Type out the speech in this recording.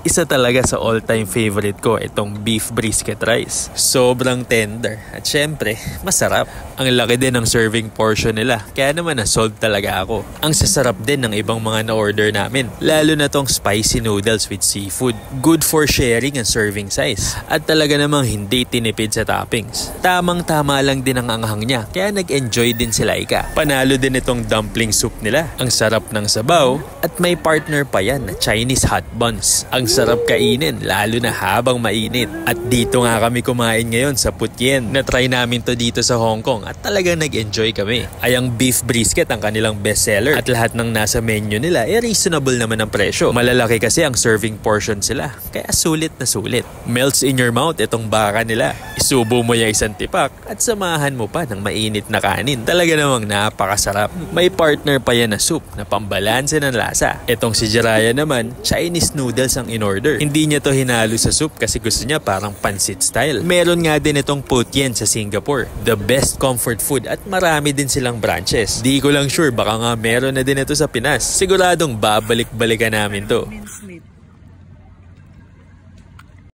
Isa talaga sa all-time favorite ko itong beef brisket rice. Sobrang tender at syempre, masarap. Ang laki din ng serving portion nila, kaya naman na-sold talaga ako. Ang sasarap din ng ibang mga na-order namin, lalo na tong spicy noodles with seafood. Good for sharing ang serving size. At talaga namang hindi tinipid sa toppings. Tamang-tama lang din ang anghang niya, kaya nag-enjoy din si Laika. Panalo din itong dumpling soup nila. Ang sarap ng sabaw at may partner pa yan na Chinese hot buns. Ang sarap kainin, lalo na habang mainit. At dito nga kami kumain ngayon sa Putien. Na-try namin to dito sa Hong Kong at talagang nag-enjoy kami. Ay ang beef brisket ang kanilang bestseller at lahat ng nasa menu nila reasonable naman ang presyo. Malalaki kasi ang serving portion sila, kaya sulit na sulit. Melts in your mouth itong baka nila. Isubo mo yung isang tipak at samahan mo pa ng mainit na kanin. Talaga namang napakasarap. May partner pa yan na soup na pambalanse ng lasa. Itong si Jiraya naman, Chinese noodles ang in-order. Hindi niya to hinalo sa soup kasi gusto niya parang pansit style. Meron nga din itong Putien sa Singapore. The best comfort food at marami din silang branches. Di ko lang sure, baka nga meron na din ito sa Pinas. Siguradong babalik-balikan namin to.